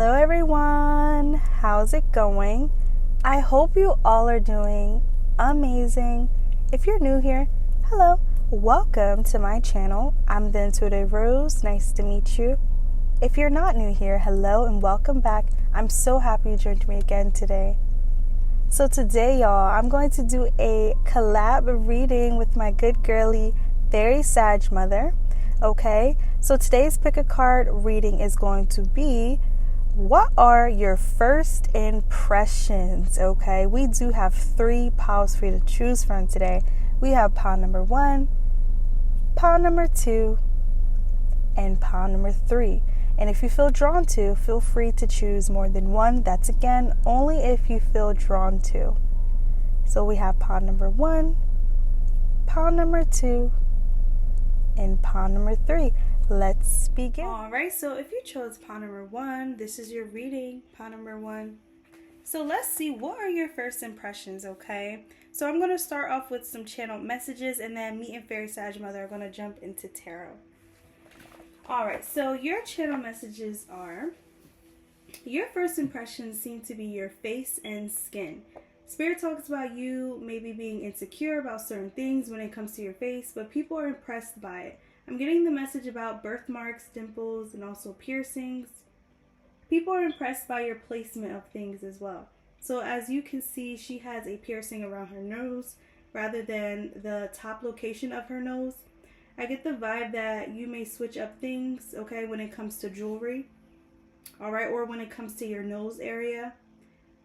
Hello everyone, how's it going? I hope you all are doing amazing. If you're new here, hello, welcome to my channel. I'm the Intuitive Rose, nice to meet you. If you're not new here, hello and welcome back. I'm so happy you joined me again today. So today y'all, I'm going to do a collab reading with my good girly, very Sag mother. Okay, so today's pick a card reading is going to be, what are your first impressions? Okay, we do have 3 piles for you to choose from today. We have pile number 1, pile number 2, and pile number 3. And if you feel drawn to, feel free to choose more than one. That's again only if you feel drawn to. So we have pile number 1, pile number 2, and pile number 3. Let's begin. Alright, so if you chose pile number 1, this is your reading, pile number 1. So let's see, what are your first impressions, okay? So I'm going to start off with some channeled messages, and then me and Fairy Sag Mother are going to jump into tarot. Alright, so your channel messages are, your first impressions seem to be your face and skin. Spirit talks about you maybe being insecure about certain things when it comes to your face, but people are impressed by it. I'm getting the message about birthmarks, dimples, and also piercings. People are impressed by your placement of things as well. So as you can see, she has a piercing around her nose rather than the top location of her nose. I get the vibe that you may switch up things, okay, when it comes to jewelry, alright, or when it comes to your nose area.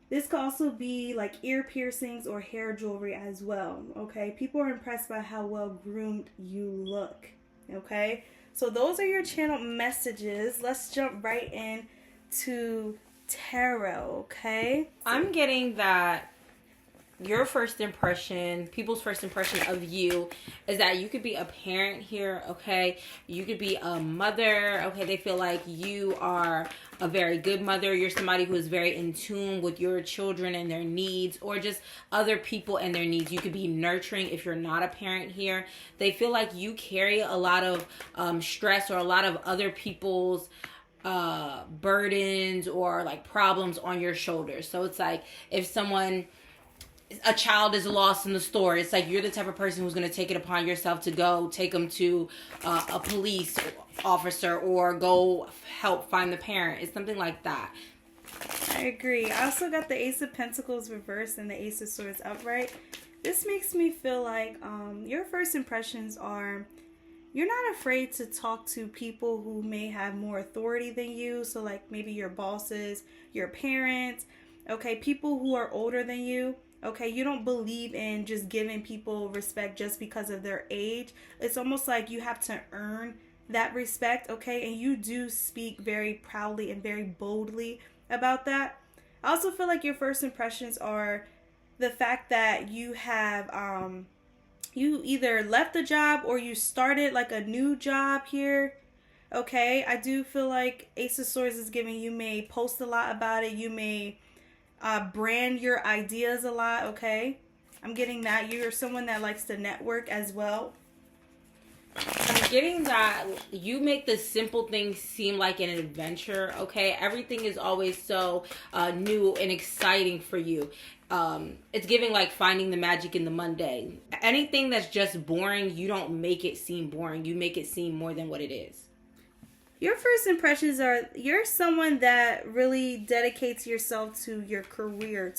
This could also be like ear piercings or hair jewelry as well, okay? People are impressed by how well groomed you look, okay? So those are your channel messages. Let's jump right in to tarot, okay? I'm getting that your first impression, people's first impression of you is that you could be a parent here, okay? You could be a mother, okay? They feel like you are a very good mother. You're somebody who is very in tune with your children and their needs, or just other people and their needs. You could be nurturing if you're not a parent here. They feel like you carry a lot of stress or a lot of other people's burdens or like problems on your shoulders. So it's like if a child is lost in the store, it's like you're the type of person who's going to take it upon yourself to go take them to a police officer or go help find the parent. It's something like that. I agree. I also got the Ace of Pentacles reversed and the Ace of Swords upright. This makes me feel like your first impressions are, you're not afraid to talk to people who may have more authority than you. So like maybe your bosses, your parents, okay, people who are older than you. Okay, you don't believe in just giving people respect just because of their age. It's almost like you have to earn that respect, okay? And you do speak very proudly and very boldly about that. I also feel like your first impressions are the fact that you have, you either left the job or you started like a new job here. Okay, I do feel like Ace of Swords is giving, you may post a lot about it. You may brand your ideas a lot, okay? I'm getting that. You're someone that likes to network as well. I'm getting that you make the simple things seem like an adventure, okay? Everything is always so new and exciting for you. It's giving like finding the magic in the mundane. Anything that's just boring, you don't make it seem boring. You make it seem more than what it is. Your first impressions are, you're someone that really dedicates yourself to your career,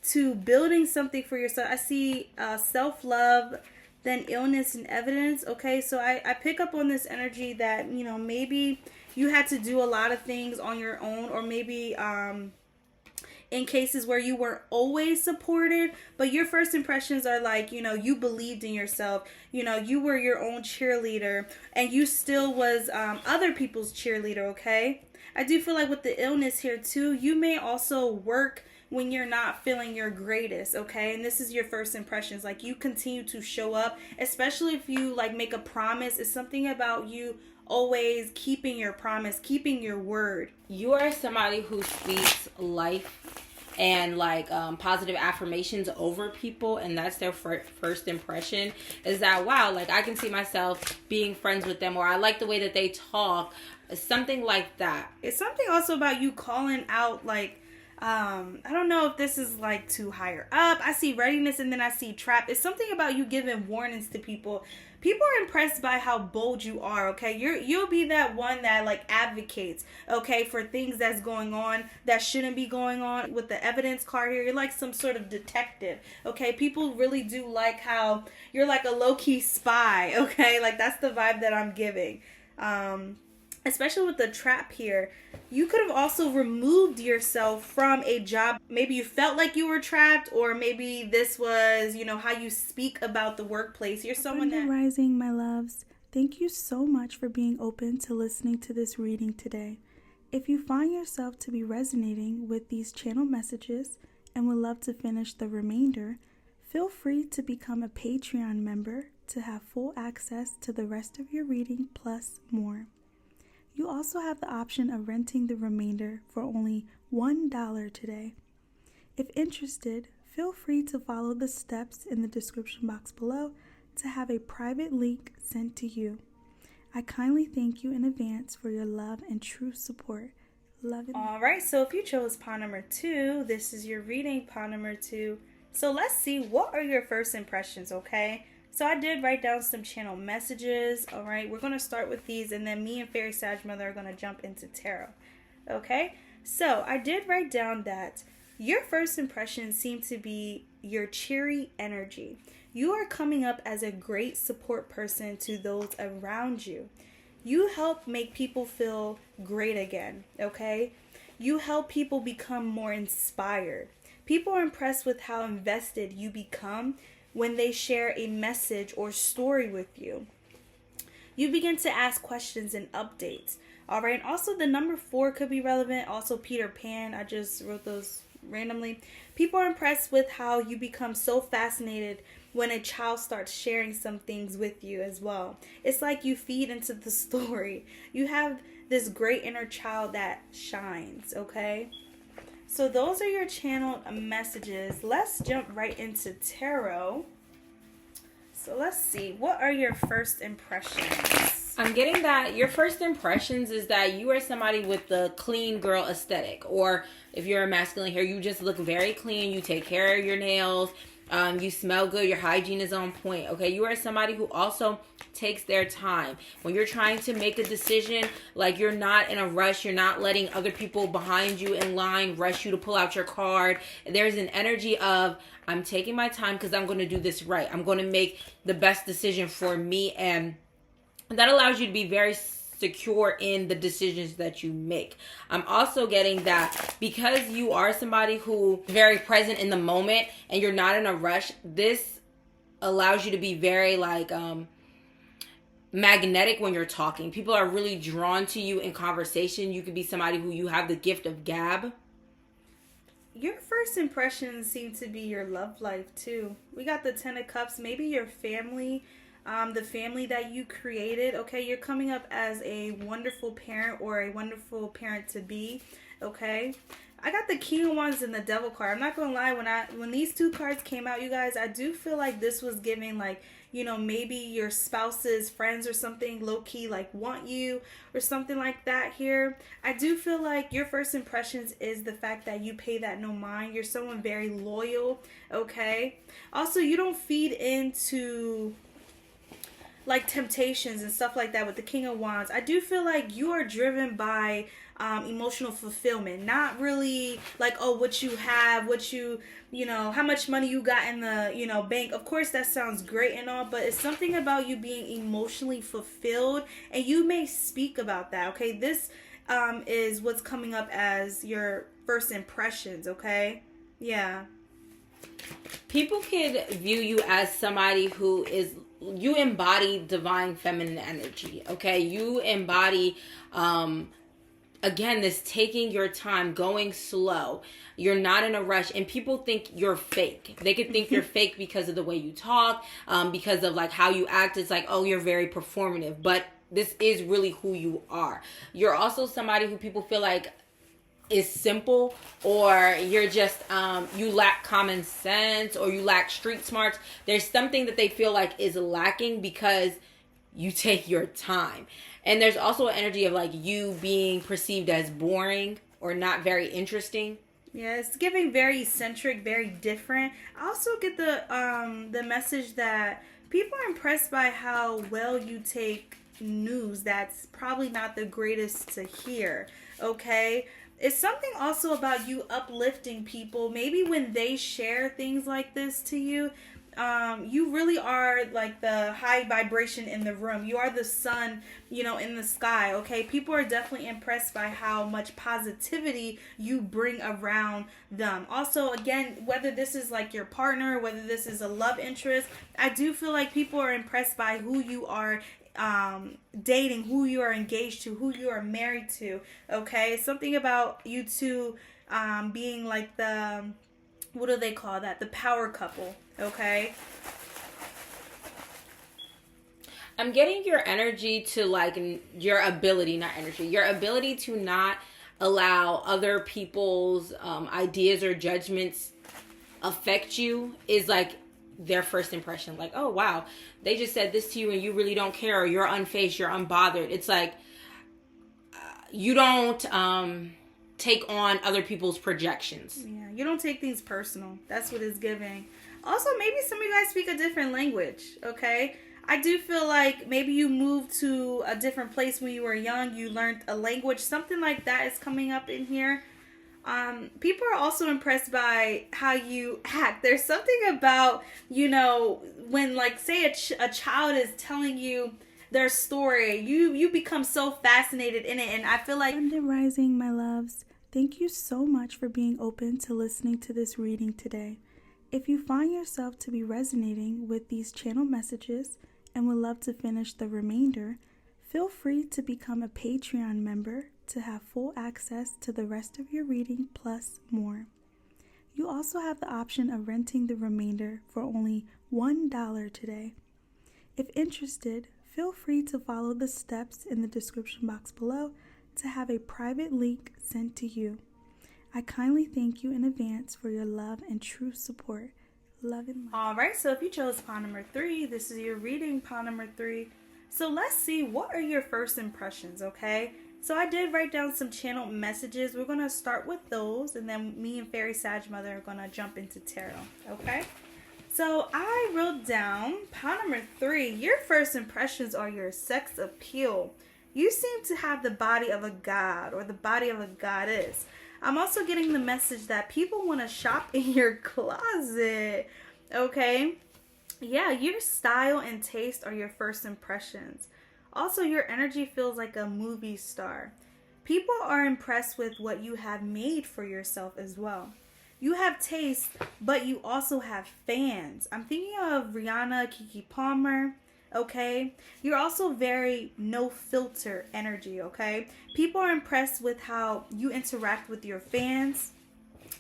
to building something for yourself. I see self-love, then illness and evidence. Okay, so I pick up on this energy that, you know, maybe you had to do a lot of things on your own, or maybe in cases where you weren't always supported, but your first impressions are like, you know, you believed in yourself, you know, you were your own cheerleader, and you still was other people's cheerleader, okay? I do feel like with the illness here too, you may also work when you're not feeling your greatest, okay? And this is your first impressions, like you continue to show up, especially if you like make a promise. It's something about you always keeping your promise, keeping your word. You are somebody who speaks life and like positive affirmations over people, and that's their first impression, is that, wow, like I can see myself being friends with them, or I like the way that they talk, something like that. It's something also about you calling out, like, I don't know if this is like too higher up. I see readiness and then I see trap. It's something about you giving warnings to people. People are impressed by how bold you are, okay? You'll be that one that like advocates, okay, for things that's going on that shouldn't be going on. With the evidence card here, you're like some sort of detective, okay? People really do like how you're like a low-key spy, okay? Like that's the vibe that I'm giving. Especially with the trap here, you could have also removed yourself from a job. Maybe you felt like you were trapped, or maybe this was, how you speak about the workplace. You're someone that... Rising, my loves. Thank you so much for being open to listening to this reading today. If you find yourself to be resonating with these channel messages and would love to finish the remainder, feel free to become a Patreon member to have full access to the rest of your reading plus more. You also have the option of renting the remainder for only $1 today. If interested, feel free to follow the steps in the description box below to have a private link sent to you. I kindly thank you in advance for your love and true support. Love it. All right, so if you chose pawn number 2, this is your reading, pawn number 2. So let's see, what are your first impressions, okay? So I did write down some channel messages, all right? We're going to start with these, and then me and Fairy Sag Mother are going to jump into tarot, okay? So I did write down that your first impressions seem to be your cheery energy. You are coming up as a great support person to those around you. You help make people feel great again, okay? You help people become more inspired. People are impressed with how invested you become when they share a message or story with you. You begin to ask questions and updates. All right. And also the number 4 could be relevant. Also Peter Pan. I just wrote those randomly. People are impressed with how you become so fascinated when a child starts sharing some things with you as well. It's like you feed into the story. You have this great inner child that shines. Okay. So those are your channel messages. Let's jump right into tarot. So let's see. What are your first impressions? I'm getting that your first impressions is that you are somebody with the clean girl aesthetic. Or if you're a masculine here, you just look very clean. You take care of your nails. You smell good. Your hygiene is on point. Okay, you are somebody who also takes their time. When you're trying to make a decision, like you're not in a rush. You're not letting other people behind you in line rush you to pull out your card. There's an energy of, I'm taking my time because I'm going to do this right. I'm going to make the best decision for me, and that allows you to be very secure in the decisions that you make. I'm also getting that because you are somebody who is very present in the moment and you're not in a rush, this allows you to be very like magnetic when you're talking. People are really drawn to you in conversation. You could be somebody who you have the gift of gab. Your first impressions seem to be your love life too. We got the 10 of Cups, maybe your family, the family that you created. Okay, you're coming up as a wonderful parent or a wonderful parent to be. Okay, I got the King of Wands and the Devil card. I'm not gonna lie, when these two cards came out, you guys, I do feel like this was giving like, maybe your spouse's friends or something low-key like want you or something like that here. I do feel like your first impressions is the fact that you pay that no mind. You're someone very loyal, okay? Also, you don't feed into like temptations and stuff like that with the King of Wands. I do feel like you are driven by emotional fulfillment, not really like, oh, what you have, how much money you got in the bank. Of course that sounds great and all, but it's something about you being emotionally fulfilled, and you may speak about that. Okay, this is what's coming up as your first impressions. Okay, yeah, people could view you as somebody who is, you embody divine feminine energy. Okay, you embody again, this taking your time, going slow. You're not in a rush, and people think you're fake. They could think you're fake because of the way you talk, because of like how you act. It's like, oh, you're very performative, but this is really who you are. You're also somebody who people feel like is simple, or you're just you lack common sense, or you lack street smarts. There's something that they feel like is lacking because you take your time. And there's also an energy of like you being perceived as boring or not very interesting. Yeah, it's giving very eccentric, very different. I also get the message that people are impressed by how well you take news that's probably not the greatest to hear. Okay? It's something also about you uplifting people. Maybe when they share things like this to you, you really are like the high vibration in the room. You are the sun, in the sky. Okay, people are definitely impressed by how much positivity you bring around them. Also, again, whether this is like your partner, whether this is a love interest, I do feel like people are impressed by who you are dating, who you are engaged to, who you are married to. Okay, something about you two being like the, what do they call that, the power couple. Okay, I'm getting your energy to like your ability, not energy, your ability to not allow other people's ideas or judgments affect you is like their first impression. Like, oh wow, they just said this to you and you really don't care, or you're unfazed, you're unbothered. It's like you don't take on other people's projections. Yeah, you don't take things personal. That's what it's giving. Also, maybe some of you guys speak a different language, okay? I do feel like maybe you moved to a different place when you were young. You learned a language. Something like that is coming up in here. People are also impressed by how you act. There's something about, when like say a child is telling you their story, you become so fascinated in it. And I feel like Abundant Rising, my loves, thank you so much for being open to listening to this reading today. If you find yourself to be resonating with these channel messages and would love to finish the remainder, feel free to become a Patreon member to have full access to the rest of your reading plus more. You also have the option of renting the remainder for only $1 today. If interested, feel free to follow the steps in the description box below to have a private link sent to you. I kindly thank you in advance for your love and true support. Love and light. Alright, so if you chose pile number 3, this is your reading, pile number 3. So let's see, what are your first impressions, okay? So I did write down some channel messages. We're going to start with those, and then me and Fairy Sag Mother are going to jump into tarot, okay? So I wrote down, pile number 3, your first impressions are your sex appeal. You seem to have the body of a god or the body of a goddess. I'm also getting the message that people want to shop in your closet, okay? Yeah, your style and taste are your first impressions. Also, your energy feels like a movie star. People are impressed with what you have made for yourself as well. You have taste, but you also have fans. I'm thinking of Rihanna, Keke Palmer. Okay, you're also very no filter energy. Okay, people are impressed with how you interact with your fans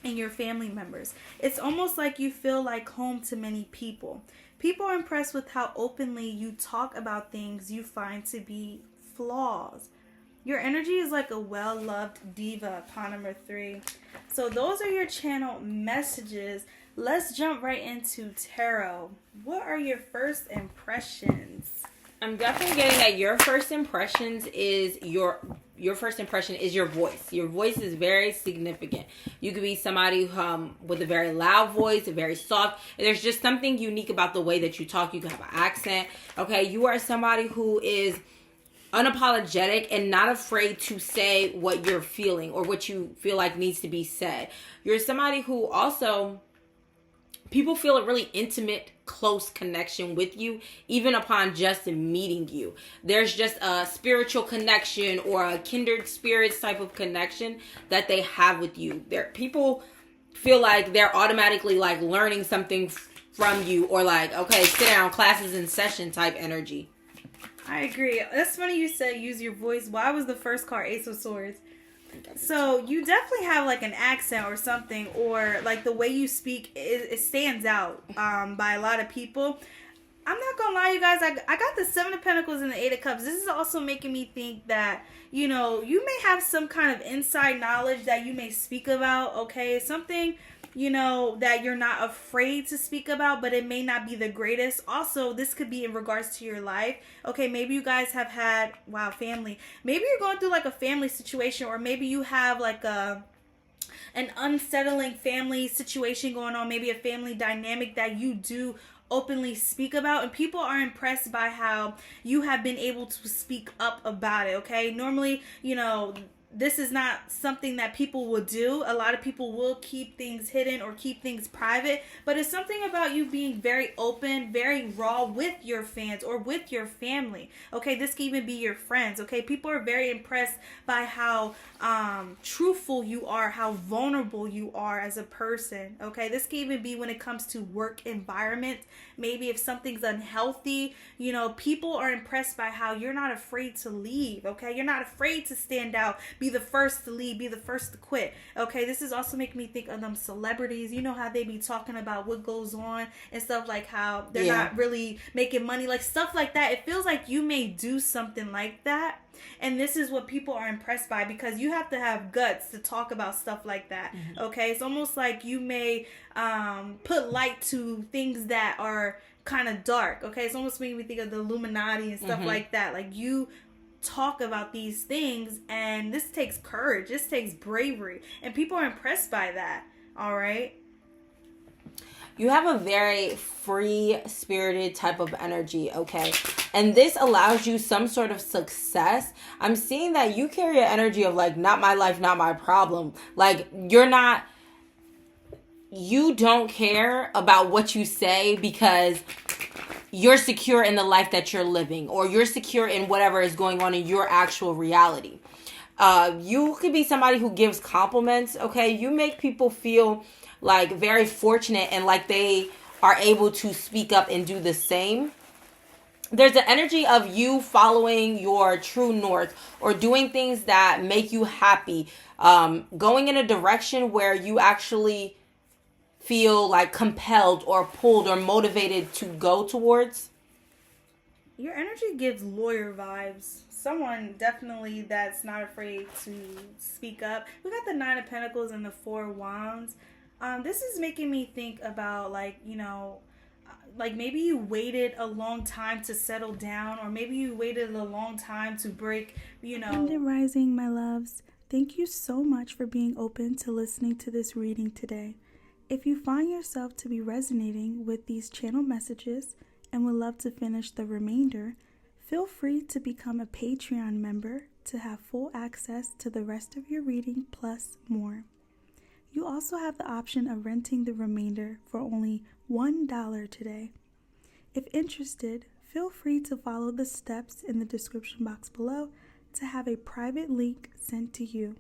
and your family members. It's almost like you feel like home to many people. People are impressed with how openly you talk about things you find to be flaws. Your energy is like a well-loved diva, pile number 3. So those are your channel messages. Let's jump right into tarot. What are your first impressions? I'm definitely getting that your first impressions is your first impression is your voice. Your voice is very significant. You could be somebody with a very loud voice, a very soft. There's just something unique about the way that you talk. You can have an accent. Okay, you are somebody who is unapologetic and not afraid to say what you're feeling or what you feel like needs to be said. You're somebody who also people feel a really intimate, close connection with you, even upon just meeting you. There's just a spiritual connection or a kindred spirits type of connection that they have with you. People feel like they're automatically like learning something from you, or like, okay, sit down, classes in session type energy. I agree. That's funny you said use your voice. Why was the first card Ace of Swords? So you definitely have like an accent or something, or like the way you speak, it stands out by a lot of people. I'm not gonna lie, you guys. I got the Seven of Pentacles and the Eight of Cups. This is also making me think that, you know, you may have some kind of inside knowledge that you may speak about. Okay, something, you know, that you're not afraid to speak about, but it may not be the greatest. Also, this could be in regards to your life. Okay, maybe you guys have had, wow, family. Maybe you're going through like a family situation, or maybe you have like an unsettling family situation going on, maybe a family dynamic that you do openly speak about, and people are impressed by how you have been able to speak up about it. Okay, normally, you know, this is not something that people will do. A lot of people will keep things hidden or keep things private, but it's something about you being very open, very raw with your fans or with your family. Okay, this can even be your friends. Okay, people are very impressed by how truthful you are, how vulnerable you are as a person. Okay, this can even be when it comes to work environment. Maybe if something's unhealthy, you know, people are impressed by how you're not afraid to leave. Okay, you're not afraid to stand out, be the first to leave, be the first to quit. Okay, this is also making me think of them celebrities. You know how they be talking about what goes on and stuff, like how they're not really making money, like stuff like that. It feels like you may do something like that. And this is what people are impressed by, because you have to have guts to talk about stuff like that. Okay, it's almost like you may put light to things that are kind of dark. Okay, it's almost making me think of the Illuminati and stuff like that. Like, you talk about these things, and this takes courage, this takes bravery, and people are impressed by that. All right, you have a very free-spirited type of energy, okay? And this allows you some sort of success. I'm seeing that you carry an energy of like, not my life, not my problem. Like, you don't care about what you say because you're secure in the life that you're living, or you're secure in whatever is going on in your actual reality. You could be somebody who gives compliments, okay? You make people feel like very fortunate and like they are able to speak up and do the same. There's an energy of you following your true north, or doing things that make you happy, going in a direction where you actually feel like compelled or pulled or motivated to go towards. your energy gives lawyer vibes. Someone definitely that's not afraid to speak up. We got the Nine of Pentacles and the Four of Wands. This is making me think about, like, you know, like maybe you waited a long time to settle down, or maybe you waited a long time to break, you know. London Rising, my loves. Thank you so much for being open to listening to this reading today. If you find yourself to be resonating with these channel messages and would love to finish the remainder, feel free to become a Patreon member to have full access to the rest of your reading plus more. You also have the option of renting the remainder for only $1 today. If interested, feel free to follow the steps in the description box below to have a private link sent to you.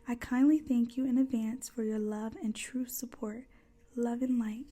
I kindly thank you in advance for your love and true support. Love and light.